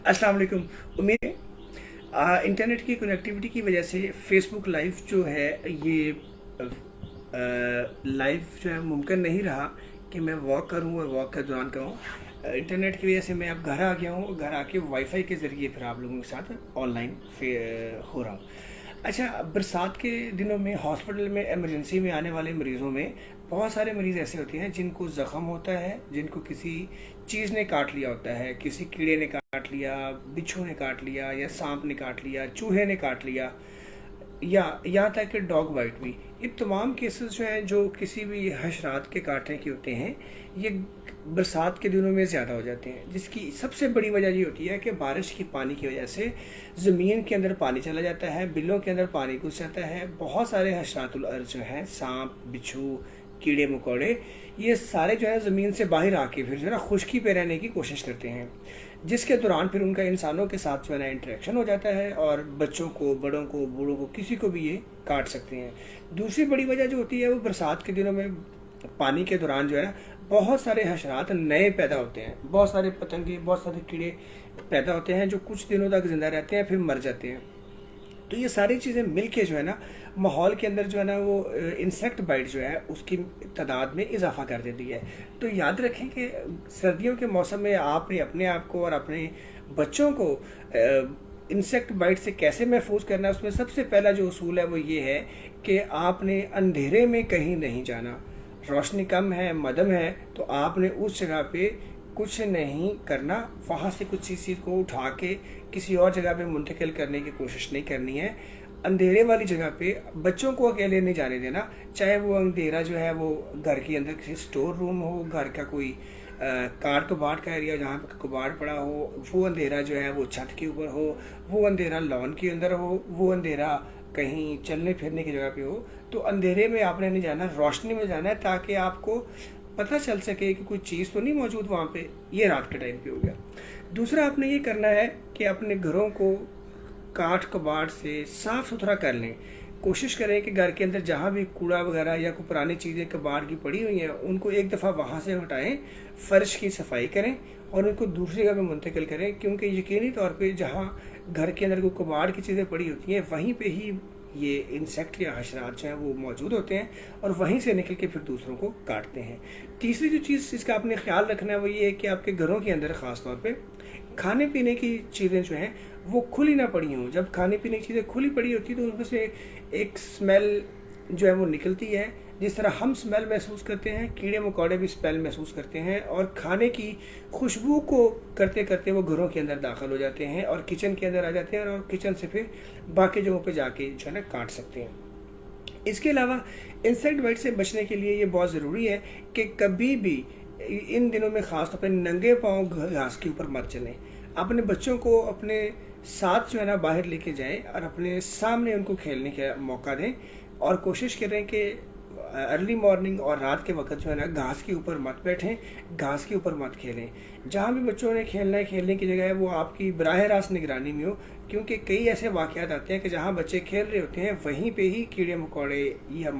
अस्सलाम वालेकुम। उम्मीद है इंटरनेट की कनेक्टिविटी की वजह से फेसबुक लाइव जो है ये लाइव जो है मुमकिन नहीं रहा कि मैं वॉक करूं और वॉक के दौरान कहूँ। इंटरनेट की वजह से मैं अब घर आ गया हूँ। घर आके वाईफाई के ज़रिए फिर आप लोगों के साथ ऑनलाइन हो रहा हूँ। अच्छा, बरसात के दिनों में हॉस्पिटल में इमरजेंसी में आने वाले मरीज़ों में बहुत सारे मरीज़ ऐसे होते हैं जिनको ज़ख़म होता है, जिनको किसी चीज़ ने काट लिया होता है, किसी कीड़े ने काट लिया, बिच्छू ने काट लिया, या सांप ने काट लिया, चूहे ने काट लिया, या यहाँ तक कि डॉग बाइट भी। ये तमाम केसेस जो हैं जो किसी भी हशरात के काटने के होते हैं, ये बरसात के दिनों में ज़्यादा हो जाते हैं। जिसकी सबसे बड़ी वजह ये होती है कि बारिश की पानी की वजह से ज़मीन के अंदर पानी चला जाता है, बिलों के अंदर पानी घुस जाता है। बहुत सारे हशरातुल अर्ज़ जो हैं, सांप, बिच्छू, कीड़े मकोड़े, ये सारे जो है ज़मीन से बाहर आके फिर जो है ना खुश्की पे रहने की कोशिश करते हैं, जिसके दौरान फिर उनका इंसानों के साथ जो है ना इंटरेक्शन हो जाता है और बच्चों को, बड़ों को, बूढ़ों को, किसी को भी ये काट सकते हैं। दूसरी बड़ी वजह जो होती है वो बरसात के दिनों में पानी के दौरान जो है ना बहुत सारे हशरात नए पैदा होते हैं, बहुत सारे पतंगे, बहुत सारे कीड़े पैदा होते हैं जो कुछ दिनों तक ज़िंदा रहते हैं फिर मर जाते हैं। तो ये सारी चीज़ें मिल के जो है ना माहौल के अंदर जो है ना वो इंसेक्ट बाइट जो है उसकी तादाद में इजाफा कर देती है। तो याद रखें कि सर्दियों के मौसम में आपने अपने आप को और अपने बच्चों को इंसेक्ट बाइट से कैसे महफूज करना है, उसमें सबसे पहला जो उसूल है वो ये है कि आपने अंधेरे में कहीं नहीं जाना। रोशनी कम है, मध्यम है, तो आपने उस जगह पे कुछ नहीं करना, वहाँ से कुछ चीज़ को उठा के किसी और जगह पे मुंतकिल करने की कोशिश नहीं करनी है। अंधेरे वाली जगह पे बच्चों को अकेले नहीं जाने देना, चाहे वो अंधेरा जो है वो घर के अंदर किसी स्टोर रूम हो, घर का कोई कार कबाड़ का एरिया जहाँ पर कबाड़ पड़ा हो, वो अंधेरा जो है वो छत के ऊपर हो, वो अंधेरा लॉन के अंदर हो, वो अंधेरा कहीं चलने फिरने की जगह पे हो। तो अंधेरे में आपने नहीं जाना, रोशनी में जाना है, ताकि आपको पता चल सके कि कोई चीज़ तो नहीं मौजूद वहाँ पे। ये रात के टाइम पे हो गया। दूसरा आपने ये करना है कि अपने घरों को काठ कबाड़ से साफ़ सुथरा कर लें। कोशिश करें कि घर के अंदर जहाँ भी कूड़ा वगैरह या कोई पुरानी चीज़ें कबाड़ की पड़ी हुई हैं उनको एक दफ़ा वहाँ से हटाएं, फ़र्श की सफाई करें और उनको दूसरी जगह पे मुंतकिल करें, क्योंकि यकीनी तौर पे जहाँ घर के अंदर कोई कबाड़ की चीज़ें पड़ी होती हैं वहीं पे ही ये इंसेक्ट या हशरात जो हैं वो मौजूद होते हैं और वहीं से निकल के फिर दूसरों को काटते हैं। तीसरी जो चीज़ इसका आपने ख्याल रखना है वो ये है कि आपके घरों के अंदर ख़ास तौर पे खाने पीने की चीज़ें जो हैं वो खुली ना पड़ी हों। जब खाने पीने की चीज़ें खुली पड़ी होती है तो उनमें से एक स्मेल जो है वो निकलती है। जिस तरह हम स्मेल महसूस करते हैं, कीड़े मकोड़े भी स्मेल महसूस करते हैं और खाने की खुशबू को करते करते वो घरों के अंदर दाखिल हो जाते हैं और किचन के अंदर आ जाते हैं और किचन से फिर बाकी जगहों पे जाके जो है ना काट सकते हैं। इसके अलावा इंसेक्ट बाइट से बचने के लिए ये बहुत ज़रूरी है कि कभी भी इन दिनों में ख़ास तौर पर नंगे पाँव घास के ऊपर मत चलें। अपने बच्चों को अपने साथ जो है ना बाहर लेके जाएं और अपने सामने उनको खेलने का मौका दें और कोशिश करें कि अर्ली मॉर्निंग और रात के वक्त जो है ना घास के ऊपर मत बैठें, घास के ऊपर मत खेलें। जहाँ भी बच्चों ने खेलना है, खेलने की जगह है, वो आपकी बराह रास्त निगरानी में हो, क्योंकि कई ऐसे वाक़यात आते हैं कि जहाँ बच्चे खेल रहे होते हैं वहीं पे ही कीड़े मकोड़े या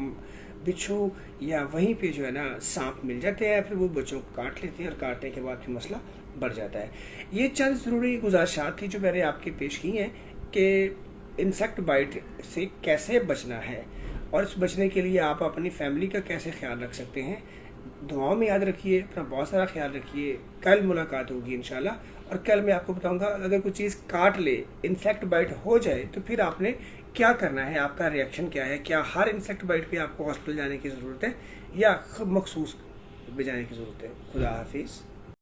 बिच्छू या वहीं पे जो है ना सांप मिल जाते हैं, फिर वो बच्चों को काट लेते हैं और काटने के बाद फिर मसला बढ़ जाता है। ये चंद ज़रूरी गुजारिशात थी जो मैंने आपके पेश की हैं कि इंसेक्ट बाइट से कैसे बचना है और इस बचने के लिए आप अपनी फैमिली का कैसे ख्याल रख सकते हैं। दुआओं में याद रखिए, अपना बहुत सारा ख्याल रखिए। कल मुलाकात होगी इंशाल्लाह और कल मैं आपको बताऊंगा अगर कोई चीज़ काट ले, इंसेक्ट बाइट हो जाए, तो फिर आपने क्या करना है, आपका रिएक्शन क्या है। क्या हर इंसेक्ट बाइट पे आपको हॉस्पिटल जाने की ज़रूरत है या मखसूस पे जाने की ज़रूरत है। खुदा हाफिज़।